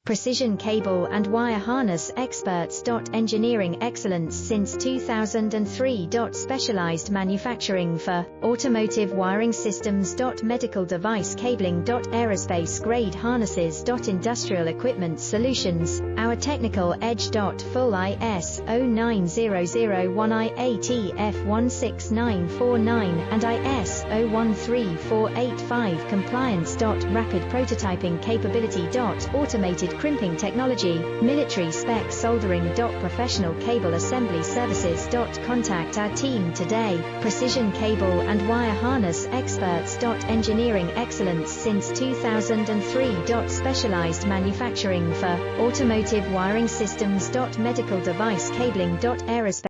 Precision cable and wire harness experts. Engineering excellence since 2003. Specialized manufacturing for automotive wiring systems. Medical device cabling. Aerospace grade harnesses. Industrial equipment solutions. Our technical edge. Full ISO 9001 IATF 16949 and ISO 13485 compliance. Rapid prototyping capability. Automated crimping technology, military spec soldering. Professional cable assembly services. Contact our team today. Precision cable and wire harness experts. Engineering excellence since 2003. Specialized manufacturing for automotive wiring systems. Medical device cabling. Aerospace